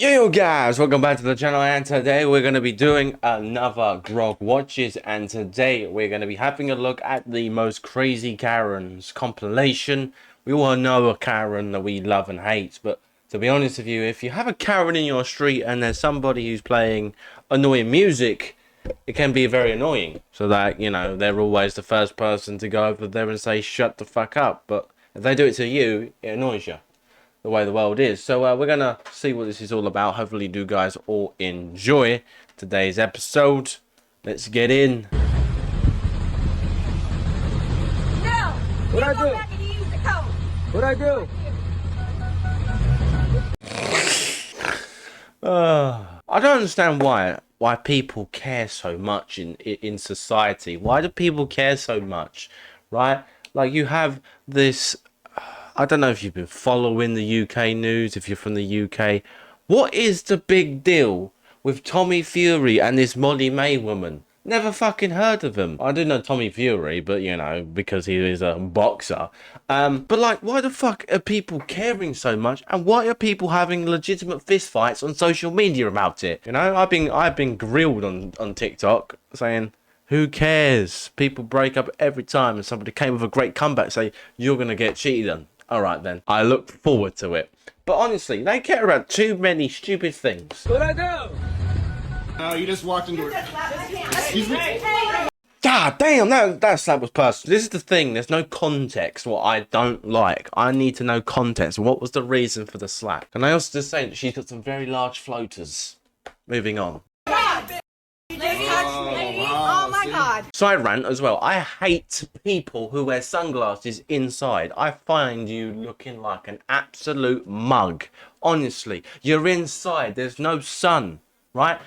Yo guys, welcome back to the channel, and today we're going to be doing another Grog Watches, and today we're going to be having a look at the most crazy Karens compilation. We all know a Karen that we love and hate, but to be honest with you, if you have a Karen in your street and there's somebody who's playing annoying music, it can be very annoying. So that, you know, they're always the first person to go over there and say shut the fuck up, but if they do it to you, it annoys you. The way the world is. So we're gonna see what this is all about. Hopefully you guys all enjoy today's episode. Let's get in. No! What'd I Go do? back and use the code. What'd I do? I don't understand why people care so much in society. Why do people care so much, right? Like, you have this, I don't know if you've been following the UK news, if you're from the UK. What is the big deal with Tommy Fury and this Molly May woman? Never fucking heard of him. I do know Tommy Fury, but you know, because he is a boxer. But like, why the fuck are people caring so much? And why are people having legitimate fist fights on social media about it? You know, I've been grilled on TikTok saying, who cares? People break up every time, and somebody came with a great comeback, say, you're gonna get cheated on. Alright then, I look forward to it. But honestly, they care about too many stupid things. What'd I do? No, you just walked into it. Excuse me. God damn, that slap was personal. This is the thing, there's no context, what I don't like. I need to know context. What was the reason for the slap? And I also just say that she's got some very large floaters. Moving on. Lady, oh my God. Side rant as well. I hate people who wear sunglasses inside. I find you looking like an absolute mug. Honestly, you're inside. There's no sun, right?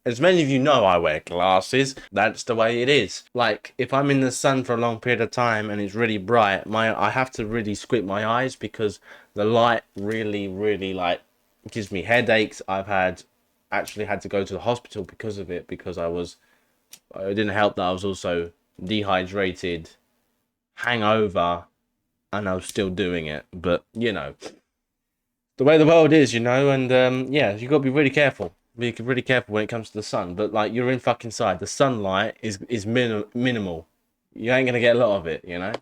As many of you know, I wear glasses. That's the way it is. Like, if I'm in the sun for a long period of time and it's really bright, I have to really squint my eyes because the light really like gives me headaches. I've actually had to go to the hospital because of it, because it didn't help that I was also dehydrated, hangover, and I was still doing it. But you know, the way the world is, you know, and yeah, you got to be really careful. Be really careful when it comes to the sun. But like, you're in fucking side. The sunlight is minimal. You ain't gonna get a lot of it, you know.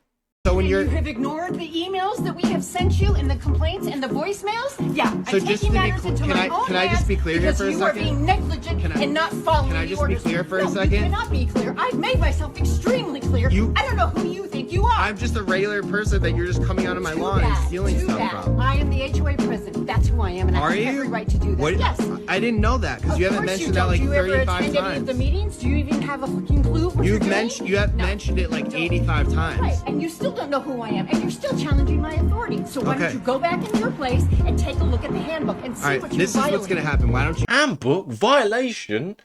So when You you're have ignored the emails that we have sent you and the complaints and the voicemails? Yeah, So I'm just taking to be matters clear- into can my I- own can I just hands be clear here because for a you are second? being negligent Can I- and not following can I the just be orders. clear for a No, second? you cannot be clear. I've made myself extremely clear. You- I don't know who you think you are. I'm just a regular person that you're just coming onto my lawn and stealing Too stuff bad. from. I am the HOA president. That's who I am, and I Are have you? every right to do that. What? Yes. I didn't know that because you Of haven't course mentioned that don't. like Do you ever 35 attend any of the times. meetings? Do you even have a fucking clue what you're You've doing? mentioned you have No. mentioned it like You don't. 85 times. Right, and you still don't know who I am, and you're still challenging my authority. So why Okay. don't you go back into your place and take a look at the handbook and see All right, what you're this is what's violating. gonna happen. Why don't you? Handbook violation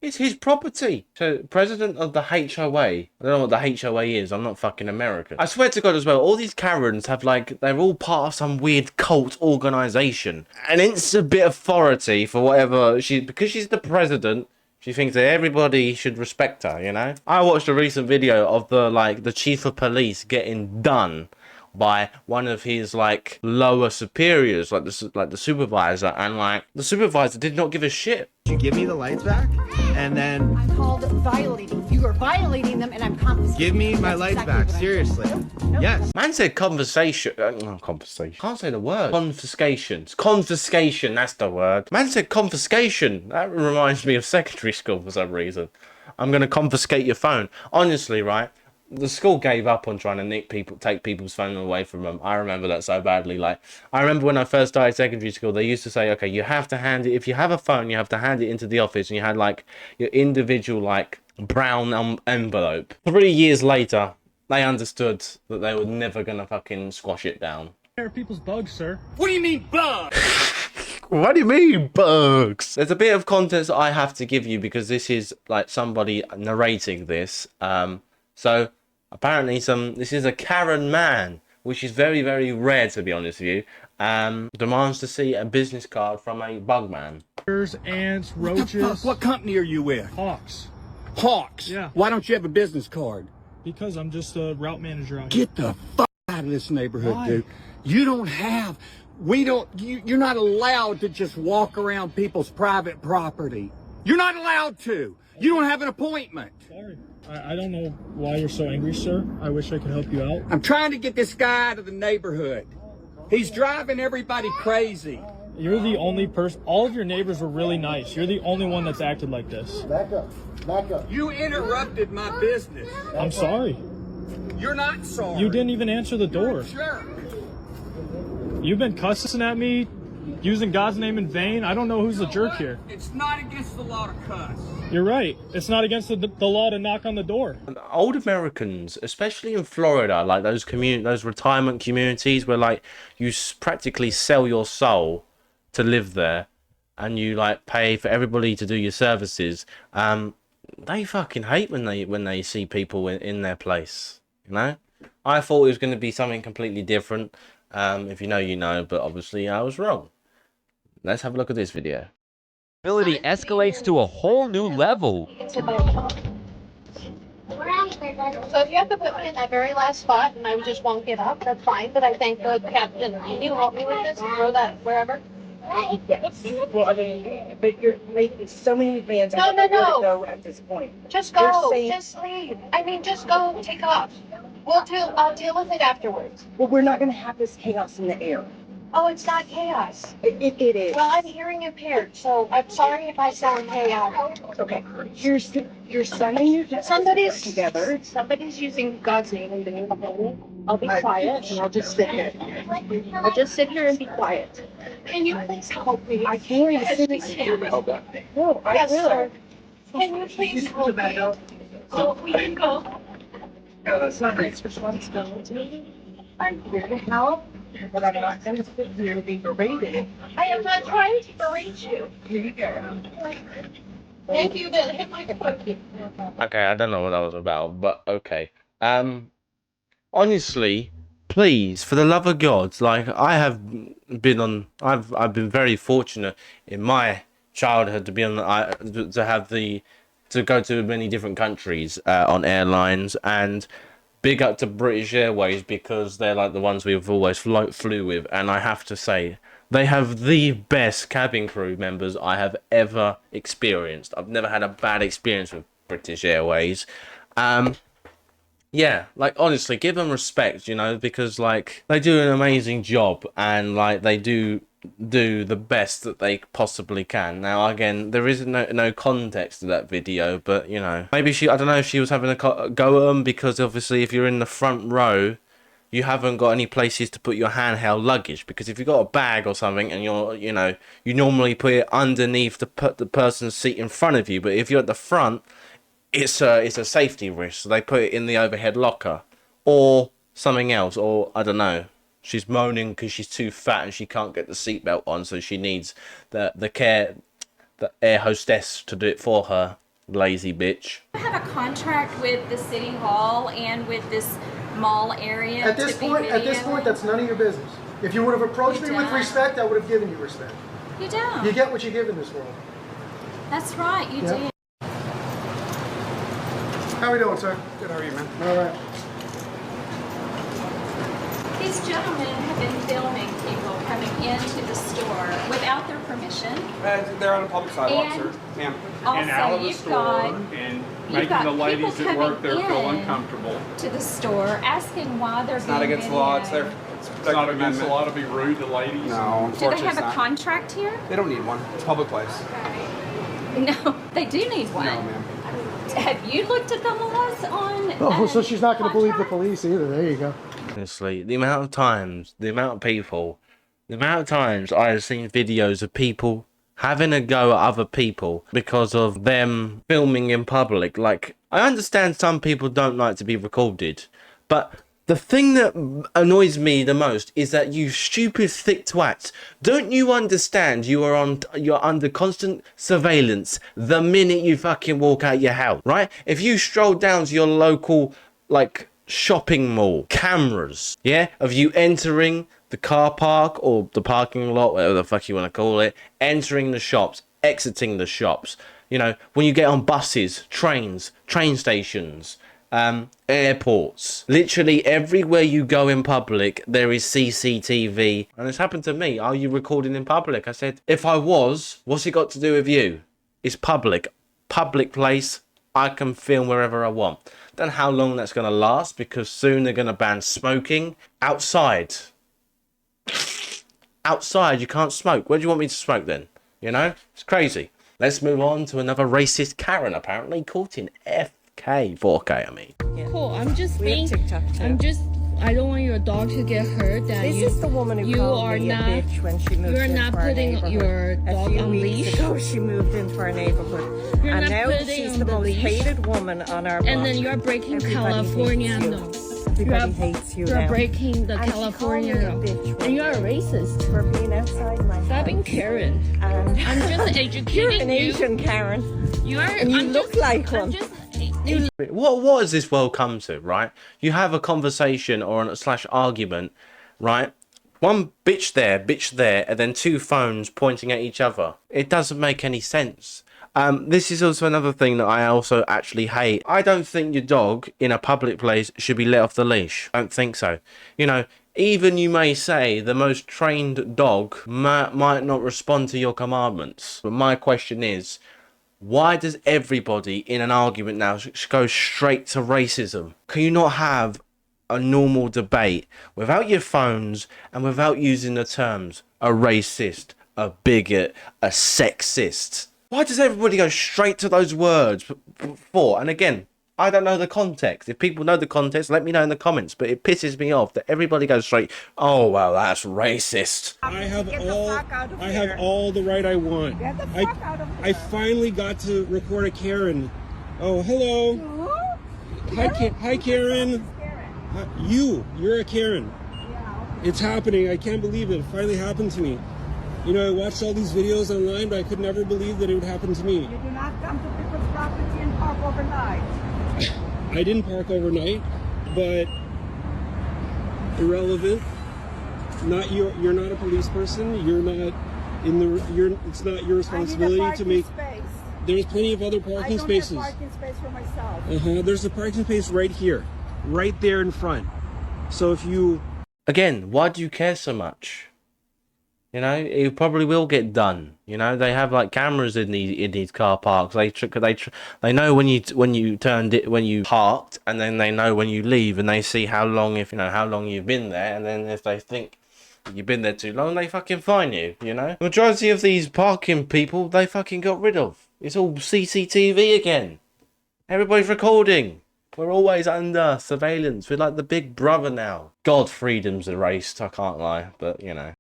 is his property. So, president of the HOA. I don't know what the HOA is. I'm not fucking American. I swear to God as well, all these Karens have like, they're all part of some weird cult organization. And it's a bit of authority for whatever because she's the president. She thinks that everybody should respect her, you know? I watched a recent video of the chief of police getting done by one of his like lower superiors, like the supervisor, and like the supervisor did not give a shit. You give me the lights back, and then I'm called violating. You are violating them, and I'm confiscating. give me my That's lights exactly back. what I'm Seriously. doing. Nope. Yes. Man said conversation. Conversation. Can't say the word. Confiscations. Confiscation. That's the word. Man said confiscation. That reminds me of secondary school for some reason. I'm gonna confiscate your phone. Honestly, right? The school gave up on trying to take people's phone away from them. I remember that so badly. Like, I remember when I first started secondary school, they used to say, okay, you have to hand it, if you have a phone, you have to hand it into the office, and you had like your individual like brown envelope. 3 years later, they understood that they were never gonna fucking squash it down. Are people's bugs, sir? What do you mean bugs? There's a bit of context that I have to give you because this is like somebody narrating this. So apparently this is a Karen man, which is very, very rare to be honest with you. Demands to see a business card from a bug man. Ants, roaches. What company are you with? Hawks. Hawks. Yeah. Why don't you have a business card? Because I'm just a route manager out here. Get the fuck out of this neighborhood, Why? dude. You don't have You're not allowed to just walk around people's private property. You're not allowed to. You don't have an appointment. Sorry. I don't know why you're so angry, sir. I wish I could help you out. I'm trying to get this guy out of the neighborhood. He's driving everybody crazy. You're the only person. All of your neighbors were really nice. You're the only one that's acted like this. Back up. Back up. You interrupted my business. I'm sorry. You're not sorry. You didn't even answer the door. Sure. You've been cussing at me, using God's name in vain. I don't know who's the jerk here. It's not against the law to cuss. You're right. It's not against the law to knock on the door. Old Americans, especially in Florida, like those retirement communities where like you practically sell your soul to live there, and you like pay for everybody to do your services. They fucking hate when they see people in their place. You know, I thought it was going to be something completely different. If you know, you know, but obviously I was wrong. Let's have a look at this video. Ability escalates to a whole new level. So if you have to put me in that very last spot and I just won't get up, that's fine. But I think the captain, can you help me with this and throw that wherever? Yes. Well, I mean, but you're making so many demands. No, no, no. Go at this point. Just You're go. saying- Just leave. I mean, just go. Take off. I'll deal with it afterwards. Well, we're not going to have this chaos in the air. Oh, it's not chaos. It is. Well, I'm hearing impaired, so I'm sorry if I sound chaotic. Okay. Your son and your dad Somebody's together. Somebody's using God's name and being holy. I'll be quiet and I'll just sit here. I'll just sit here and be quiet. Can you please help me? I can't. No, I Yes, will. sir. Can you please help me? So we can go. No, that's not my responsibility. I'm here to help, but I'm not going to sit here and be berated. I am not trying to berate you. Here you go. Thank you that hit my foot. Okay, I don't know what that was about, but okay. Honestly, please, for the love of God, like I've been very fortunate in my childhood to be on to go to many different countries on airlines, and big up to British Airways because they're like the ones we've always flew with, and I have to say they have the best cabin crew members I have ever experienced. I've never had a bad experience with British Airways. Yeah, like honestly, give them respect, you know, because like they do an amazing job, and like they do the best that they possibly can. Now again, there is no context to that video, but you know, maybe I don't know if she was having a go at them, because obviously if you're in the front row you haven't got any places to put your handheld luggage, because if you've got a bag or something and you normally put it underneath the person's seat in front of you, but if you're at the front, it's a safety risk, so they put it in the overhead locker or something else. Or I don't know, she's moaning because she's too fat and she can't get the seatbelt on, so she needs the air hostess to do it for her. Lazy bitch. I have a contract with the city hall and with this mall area. At this point, that's none of your business. If you would have approached me with respect, I would have given you respect. You don't. You get what you give in this world. That's right, you Yep. do. How we doing, sir? Good, how are you, man? All right. These gentlemen have been filming people coming into the store without their permission. They're on a public sidewalk, And- sir. Ma'am. And out Also, of the you've store got and you've making got the ladies people that work there coming feel in uncomfortable. to the store asking why they're It's not against the law, it's their... It's not against the law to be rude to ladies. No, Do unfortunately they have it's a not. contract here? They don't need one. It's a public place. No, they do need one. No, ma'am. Have you looked at the laws on? Oh, so she's not going to believe the contract? police either. There you go. Honestly, the amount of times, the amount of people, the amount of times I have seen videos of people having a go at other people because of them filming in public. Like, I understand some people don't like to be recorded, but the thing that annoys me the most is that you stupid thick twats, don't you understand you're under constant surveillance the minute you fucking walk out your house, right? If you stroll down to your local, like, shopping mall, cameras, yeah, of you entering the car park or the parking lot, whatever the fuck you want to call it, entering the shops, exiting the shops, you know, when you get on buses, trains, train stations, airports. Literally everywhere you go in public, there is CCTV. And it's happened to me. Are you recording in public? I said, if I was, what's it got to do with you? It's public. Public place. I can film wherever I want. Don't know how long that's going to last, because soon they're going to ban smoking outside. Outside, you can't smoke. Where do you want me to smoke then? You know? It's crazy. Let's move on to another racist Karen, apparently caught in FK, 4K, I mean. Cool. I'm just We have being. TikTok too. I'm just. I don't want your dog to get hurt. That This is the woman who you called are me not. a bitch when she moved You're into not our putting neighborhood. your dog A few on weeks leash. ago, she moved into our neighborhood. You're And not now putting she's on the the most leash. hated woman on our block. And then you're breaking Everybody California. hates you. No. Everybody hates you You're now. breaking the And she California. called me a bitch And you're a racist. for being outside my Stop being house. Karen. And I'm just educating you're you. an Asian Karen. You are. And you I'm look just, like I'm one. just. What has this world come to, right? You have a conversation or an slash argument, right? One bitch there, and then two phones pointing at each other. It doesn't make any sense. This is also another thing that I also actually hate. I don't think your dog in a public place should be let off the leash. I don't think so. You know, even you may say the most trained dog might not respond to your commandments. But my question is, why does everybody in an argument now go straight to racism? Can you not have a normal debate without your phones and without using the terms a racist, a bigot, a sexist? Why does everybody go straight to those words for? And again, I don't know the context. If people know the context, let me know in the comments. But it pisses me off that everybody goes straight, oh, well, that's racist. I have Get the fuck out of I here. have all the right I want. Get the fuck out of I finally got to record a Karen. Oh, hello. Hi, Karen. Hi, you're a Karen. It's happening. I can't believe it. It finally happened to me. You know, I watched all these videos online, but I could never believe that it would happen to me. You do not come to people's property and park overnight. I didn't park overnight, but irrelevant. Not you're not a police person. You're not in the it's not your responsibility to make space. There's plenty of other parking spaces. I don't have parking space for myself. There's a parking space right here. Right there in front. So if you Again, why do you care so much? You know, it probably will get done. You know, they have like cameras in these car parks. They know when you parked, and then they know when you leave, and they see how long you've been there, and then if they think you've been there too long, they fucking fine you. You know, majority of these parking people they fucking got rid of. It's all CCTV again. Everybody's recording. We're always under surveillance. We're like the big brother now. God, freedom's erased. I can't lie, but you know.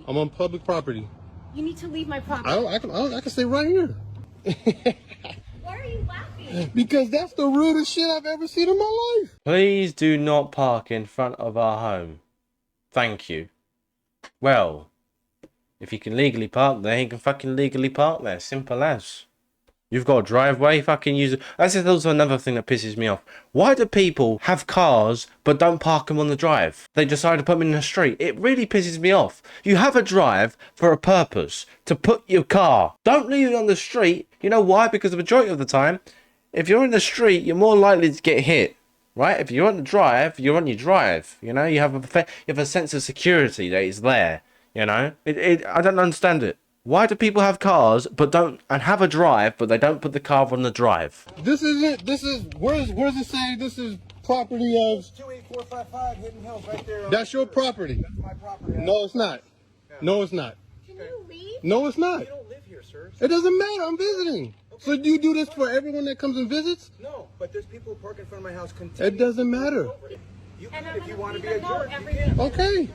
I'm on public property. You need to leave my property. I can stay right here. Why are you laughing? Because that's the rudest shit I've ever seen in my life. Please do not park in front of our home. Thank you. Well, if you can legally park there, you can fucking legally park there. Simple as. You've got a driveway, fucking use it. That's also another thing that pisses me off. Why do people have cars but don't park them on the drive? They decide to put them in the street. It really pisses me off. You have a drive for a purpose, to put your car. Don't leave it on the street. You know why? Because the majority of the time, if you're in the street, you're more likely to get hit. Right? If you're on the drive, you're on your drive. You know, you have a sense of security that is there. You know, I don't understand it. Why do people have cars and have a drive, but they don't put the car on the drive? This is it. This is where's it saying this is property of 28455 Hidden Hills right there. That's your property. That's my property. No, it's not. No, it's not. Can you leave? No, it's not. You don't live here, sir. It doesn't matter. I'm visiting. So do you do this for everyone that comes and visits? No, but there's people who park in front of my house It continually. doesn't matter. You And can I'm if you gonna want to be leave a a note jerk. You every can. day. Okay. Yeah,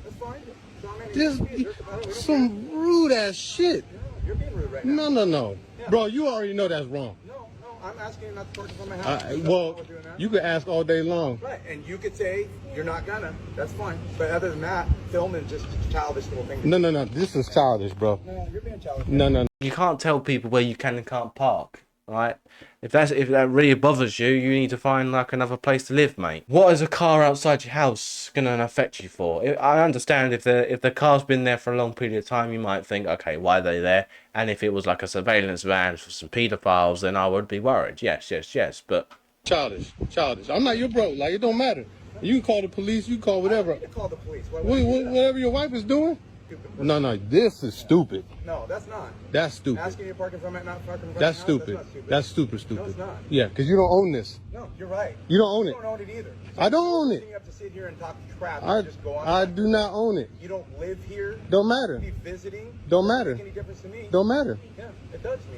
that's fine. So I'm This gonna be a jerk about it. We don't some rude ass shit. care. You're being rude right now. No. Bro, you already know that's wrong. No, I'm asking you not to park in front of my house. Well, you could ask all day long. Right, and you could say you're not gonna. That's fine. But other than that, filming just childish little things. No. This is childish, bro. No, you're being childish. No. You can't tell people where you can and can't park, right? If that really bothers you, you need to find like another place to live, mate. What is a car outside your house gonna affect you for? I understand if the car's been there for a long period of time, you might think, okay, why are they there? And if it was like a surveillance van for some paedophiles, then I would be worried. Yes. But Childish. I'm not your bro. Like, it don't matter. You can call the police. You can call whatever. I don't need to call the police. Whatever your wife is doing. No, this is stupid. No, that's not. That's stupid. Asking you to park in front of not parking in front That's of your house, stupid. That's not That's stupid. No, it's not. Yeah, because you don't own this. No, you're right. You don't own You it. don't own it either. So I don't own You it. have to sit here and talk crap and just go on. I do not own it. You don't live here. Don't matter. Be visiting. Don't Doesn't matter. make any difference to me. Don't matter. Yeah, it does to me.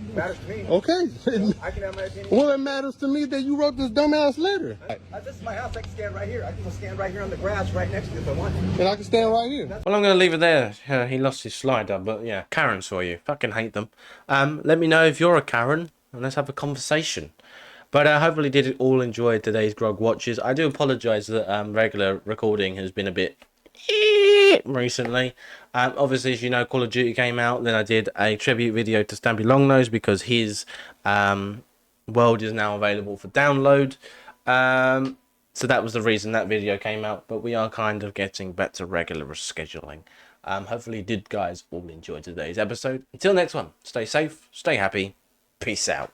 It matters to me. Okay. I can have my opinion. Well, it matters to me that you wrote this dumbass letter. This is my house. I can stand right here. I can stand right here on the grass right next to you if I want to. And I can stand right here. Well, I'm going to leave it there. He lost his slider, but yeah, Karens for you. Fucking hate them. Let me know if you're a Karen, and let's have a conversation. But hopefully did all enjoy today's Grog Watches. I do apologise that regular recording has been a bit recently. Obviously, as you know, Call of Duty came out. Then I did a tribute video to Stampy Longnose because his world is now available for download. So that was the reason that video came out. But we are kind of getting back to regular scheduling. Hopefully did guys all enjoy today's episode. Until next one, stay safe, stay happy, peace out.